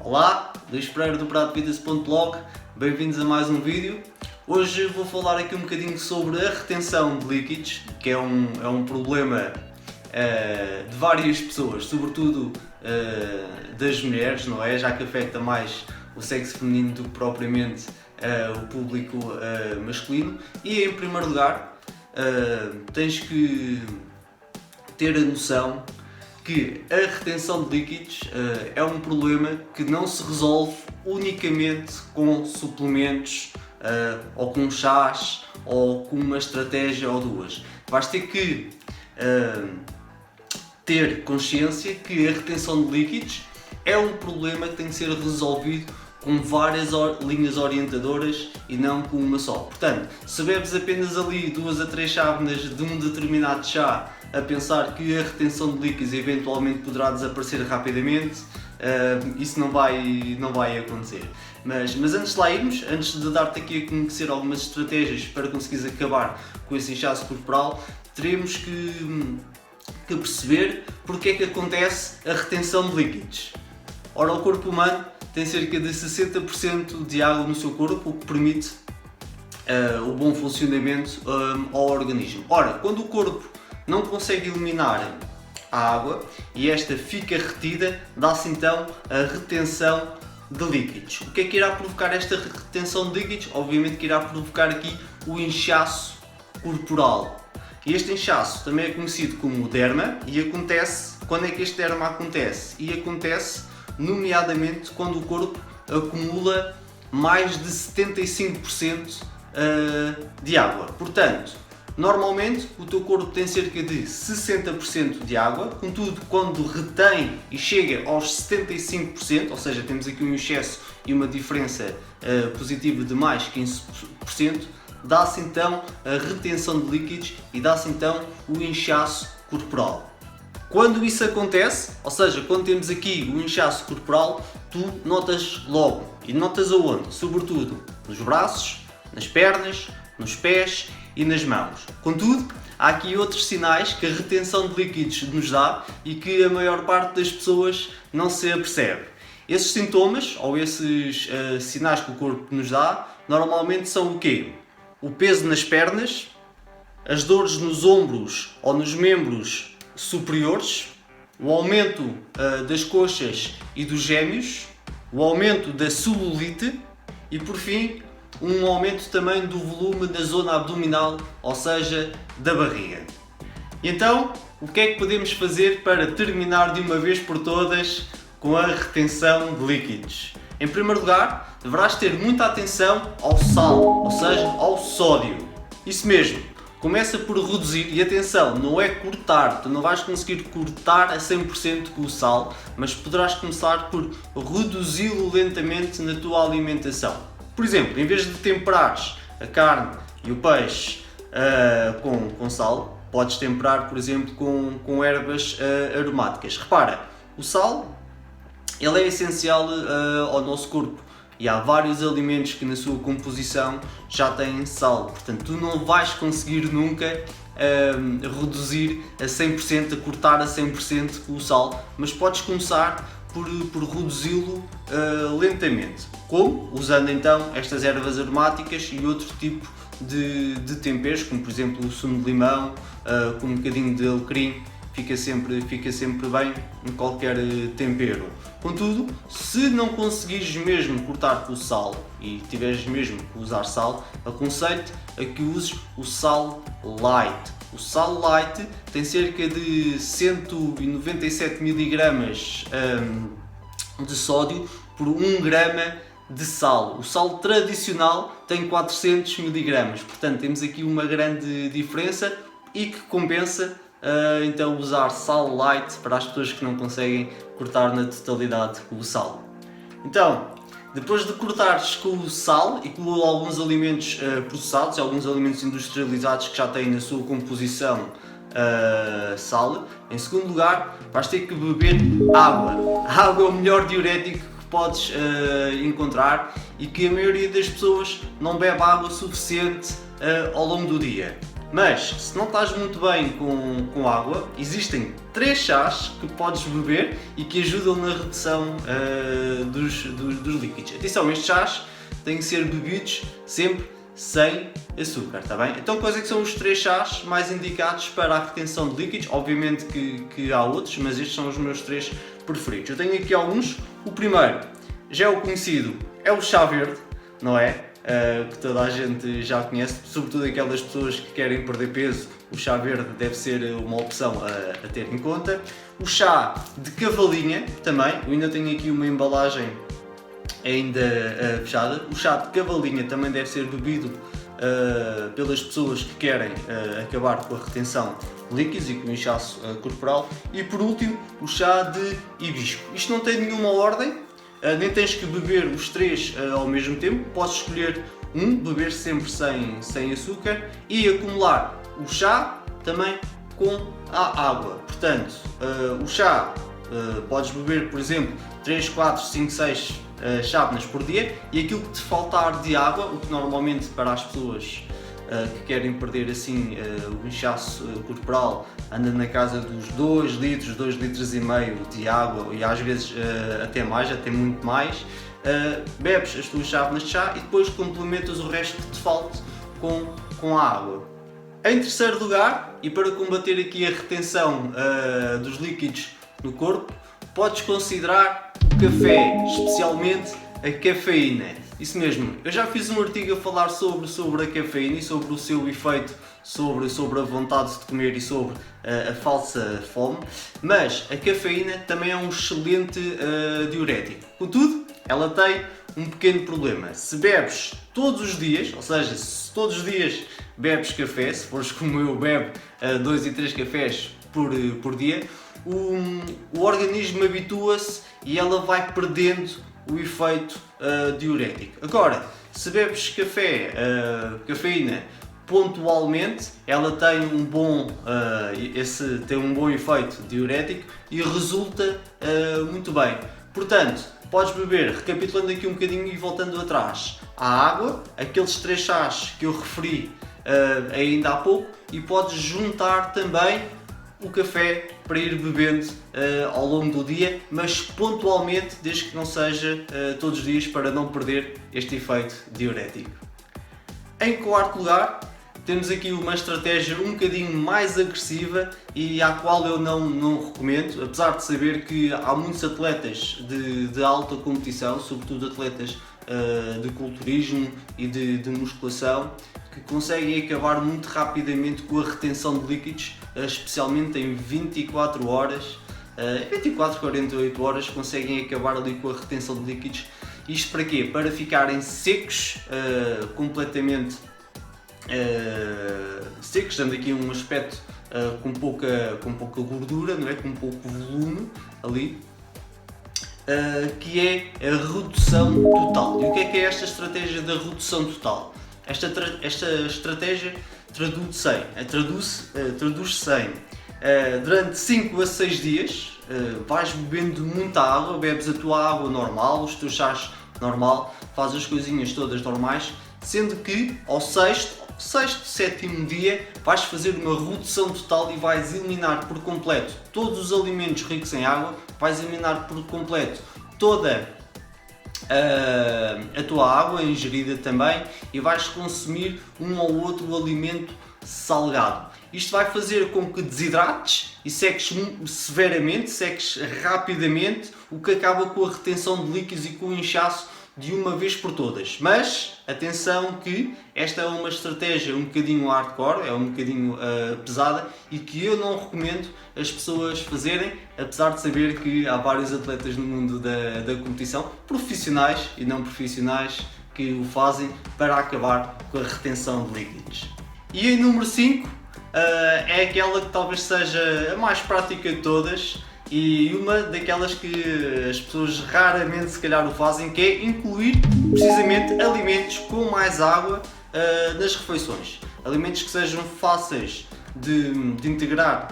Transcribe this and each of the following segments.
Olá, Luís Pereira do PratoFitness.blog, bem-vindos a mais um vídeo. Hoje vou falar aqui um bocadinho sobre a retenção de líquidos, que é um problema de várias pessoas, sobretudo das mulheres, não é? Já que afeta mais o sexo feminino do que propriamente o público masculino. E em primeiro lugar, tens que ter a noção que a retenção de líquidos é um problema que não se resolve unicamente com suplementos ou com chás ou com uma estratégia ou duas. Vais ter que ter consciência que a retenção de líquidos é um problema que tem que ser resolvido com várias linhas orientadoras e não com uma só. Portanto, se bebes apenas ali 2 a 3 chávenas de um determinado chá a pensar que a retenção de líquidos eventualmente poderá desaparecer rapidamente, isso não vai acontecer. Mas antes de lá irmos, antes de dar-te aqui a conhecer algumas estratégias para conseguires acabar com esse inchaço corporal, teremos que perceber porque é que acontece a retenção de líquidos. Ora, o corpo humano tem cerca de 60% de água no seu corpo, o que permite o bom funcionamento ao organismo. Ora, quando o corpo não consegue eliminar a água e esta fica retida, dá-se então a retenção de líquidos. O que é que irá provocar esta retenção de líquidos? Obviamente que irá provocar aqui o inchaço corporal. Este inchaço também é conhecido como derma e acontece, quando é que este derma acontece? E acontece nomeadamente quando o corpo acumula mais de 75% de água. Portanto, normalmente o teu corpo tem cerca de 60% de água, contudo quando retém e chega aos 75%, ou seja, temos aqui um excesso e uma diferença positiva de mais 15%, dá-se então a retenção de líquidos e dá-se então o inchaço corporal. Quando isso acontece, ou seja, quando temos aqui o inchaço corporal, tu notas logo. E notas aonde? Sobretudo nos braços, nas pernas, nos pés e nas mãos. Contudo, há aqui outros sinais que a retenção de líquidos nos dá e que a maior parte das pessoas não se apercebe. Esses sintomas, ou esses sinais que o corpo nos dá, normalmente são o quê? O peso nas pernas, as dores nos ombros ou nos membros superiores, o aumento das coxas e dos gêmeos, o aumento da celulite e, por fim, um aumento também do volume da zona abdominal, ou seja, da barriga. E então, o que é que podemos fazer para terminar de uma vez por todas com a retenção de líquidos? Em primeiro lugar, deverás ter muita atenção ao sal, ou seja, ao sódio. Isso mesmo. Começa por reduzir, e atenção, não é cortar, tu não vais conseguir cortar a 100% com o sal, mas poderás começar por reduzi-lo lentamente na tua alimentação. Por exemplo, em vez de temperares a carne e o peixe com sal, podes temperar, por exemplo, com ervas aromáticas. Repara, o sal ele é essencial ao nosso corpo. E há vários alimentos que na sua composição já têm sal, portanto tu não vais conseguir nunca reduzir a 100%, a cortar a 100% com o sal, mas podes começar por reduzi-lo lentamente. Como? Usando então estas ervas aromáticas e outro tipo de temperos, como por exemplo o sumo de limão, com um bocadinho de alecrim. Fica sempre bem em qualquer tempero. Contudo, se não conseguires mesmo cortar com o sal e tiveres mesmo que usar sal, aconselho-te a que uses o sal light. O sal light tem cerca de 197 mg de sódio por 1 grama de sal. O sal tradicional tem 400 mg, portanto temos aqui uma grande diferença e que compensa então usar sal light para as pessoas que não conseguem cortar na totalidade com o sal. Então, depois de cortares com o sal e com alguns alimentos processados, alguns alimentos industrializados que já têm na sua composição sal, em segundo lugar vais ter que beber água. A água é o melhor diurético que podes encontrar e que a maioria das pessoas não bebe água suficiente ao longo do dia. Mas se não estás muito bem com água, existem 3 chás que podes beber e que ajudam na redução dos líquidos. Atenção, estes chás têm que ser bebidos sempre sem açúcar, está bem? Então quais é que são os 3 chás mais indicados para a retenção de líquidos? Obviamente que há outros, mas estes são os meus 3 preferidos. Eu tenho aqui alguns. O primeiro, já é o conhecido, é o chá verde, não é? Que toda a gente já conhece, sobretudo aquelas pessoas que querem perder peso, o chá verde deve ser uma opção a ter em conta. O chá de cavalinha também, eu ainda tenho aqui uma embalagem ainda fechada. O chá de cavalinha também deve ser bebido pelas pessoas que querem acabar com a retenção de líquidos e com o inchaço corporal. E por último, o chá de hibisco. Isto não tem nenhuma ordem. Nem tens que beber os 3 ao mesmo tempo, podes escolher um, beber sempre sem açúcar e acumular o chá também com a água. Portanto, o chá podes beber, por exemplo, 3, 4, 5, 6 chávenas por dia e aquilo que te faltar de água, o que normalmente para as pessoas que querem perder assim o inchaço corporal anda na casa dos 2 litros, 2 litros e meio de água e às vezes até mais, até muito mais, bebes as tuas chávenas de chá e depois complementas o resto que te falte com a água. Em terceiro lugar, e para combater aqui a retenção dos líquidos no corpo, podes considerar o café, especialmente a cafeína. Isso mesmo, eu já fiz um artigo a falar sobre a cafeína e sobre o seu efeito sobre a vontade de comer e sobre a falsa fome, mas a cafeína também é um excelente diurético. Contudo, ela tem um pequeno problema. Se bebes todos os dias, ou seja, se todos os dias bebes café, se fores como eu, bebe 2 e 3 cafés por dia, o organismo habitua-se e ela vai perdendo o efeito diurético. Agora, se bebes cafeína pontualmente, ela tem um bom efeito diurético e resulta muito bem. Portanto, podes beber, recapitulando aqui um bocadinho e voltando atrás, a água, aqueles 3 chás que eu referi ainda há pouco, e podes juntar também o café para ir bebendo ao longo do dia, mas pontualmente, desde que não seja todos os dias, para não perder este efeito diurético. Em quarto lugar, temos aqui uma estratégia um bocadinho mais agressiva e à qual eu não recomendo, apesar de saber que há muitos atletas de alta competição, sobretudo atletas de culturismo e de musculação, que conseguem acabar muito rapidamente com a retenção de líquidos, especialmente em 24 horas, 24, 48 horas conseguem acabar ali com a retenção de líquidos. Isto para quê? Para ficarem secos, completamente secos, dando aqui um aspecto com pouca gordura, não é? Com pouco volume ali, que é a redução total. E o que é esta estratégia da redução total? Esta estratégia traduz-se em durante 5 a 6 dias vais bebendo muita água, bebes a tua água normal, os teus chás normal, fazes as coisinhas todas normais, sendo que ao sexto, sétimo dia vais fazer uma redução total e vais eliminar por completo todos os alimentos ricos em água, vais eliminar por completo toda a tua água ingerida também e vais consumir um ou outro alimento salgado. Isto vai fazer com que desidrates e seques severamente, seques rapidamente, o que acaba com a retenção de líquidos e com o inchaço de uma vez por todas. Mas atenção que esta é uma estratégia um bocadinho hardcore, é um bocadinho pesada e que eu não recomendo as pessoas fazerem, apesar de saber que há vários atletas no mundo da competição, profissionais e não profissionais, que o fazem para acabar com a retenção de líquidos. E em número 5, é aquela que talvez seja a mais prática de todas e uma daquelas que as pessoas raramente se calhar o fazem, que é incluir precisamente alimentos com mais água nas refeições. Alimentos que sejam fáceis de integrar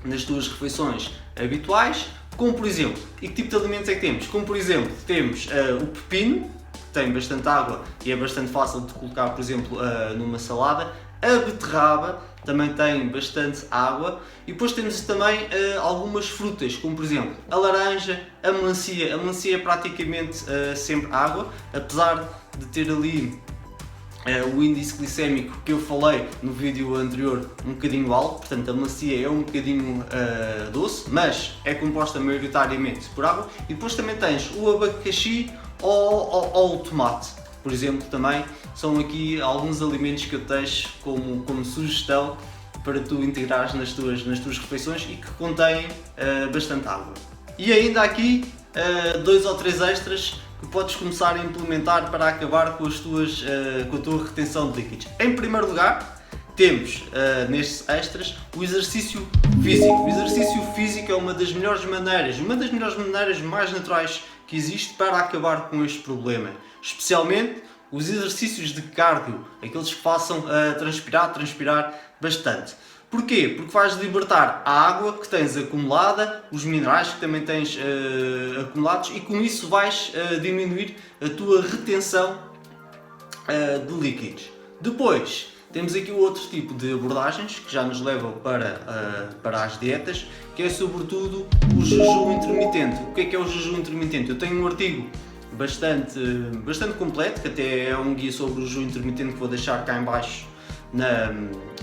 nas tuas refeições habituais, como por exemplo, e que tipo de alimentos é que temos? Como por exemplo, temos o pepino, que tem bastante água e é bastante fácil de colocar, por exemplo, numa salada. A beterraba também tem bastante água e depois temos também algumas frutas, como por exemplo a laranja, a melancia. A melancia é praticamente sempre água, apesar de ter ali o índice glicémico que eu falei no vídeo anterior um bocadinho alto, portanto a melancia é um bocadinho doce, mas é composta maioritariamente por água. E depois também tens o abacaxi ou o tomate, por exemplo, também são aqui alguns alimentos que eu deixo como sugestão para tu integrares nas tuas refeições e que contêm bastante água. E ainda aqui 2 ou 3 extras que podes começar a implementar para acabar com a tua retenção de líquidos. Em primeiro lugar, temos nestes extras o exercício físico. O exercício físico é uma das melhores maneiras mais naturais que existe para acabar com este problema. Especialmente os exercícios de cardio, aqueles que façam transpirar bastante. Porquê? Porque vais libertar a água que tens acumulada, os minerais que também tens acumulados, e com isso vais diminuir a tua retenção de líquidos. Depois temos aqui outro tipo de abordagens que já nos levam para as dietas, que é sobretudo o jejum intermitente. O que é o jejum intermitente? Eu tenho um artigo bastante completo, que até é um guia sobre o jejum intermitente que vou deixar cá em baixo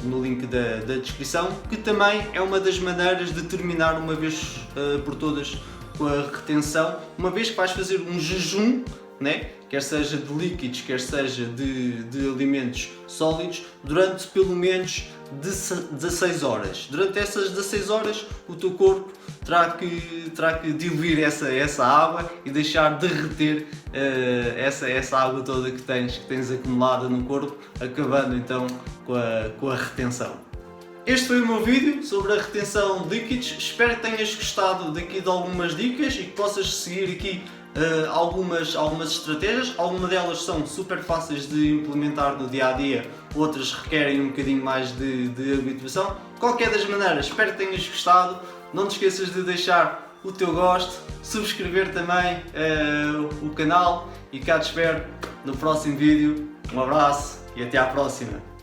no link da descrição, que também é uma das maneiras de terminar uma vez por todas com a retenção, uma vez que vais fazer um jejum, né? Quer seja de líquidos, quer seja de alimentos sólidos, durante pelo menos 16 horas. Durante essas 16 horas o teu corpo terá que diluir essa água e deixar derreter essa água toda que tens acumulada no corpo, acabando então com a retenção. Este foi o meu vídeo sobre a retenção de líquidos. Espero que tenhas gostado daqui de algumas dicas e que possas seguir aqui algumas estratégias. Algumas delas são super fáceis de implementar no dia a dia, outras requerem um bocadinho mais de habituação. Qualquer das maneiras, espero que tenhas gostado. Não te esqueças de deixar o teu gosto, subscrever também o canal e cá te espero no próximo vídeo. Um abraço e até à próxima!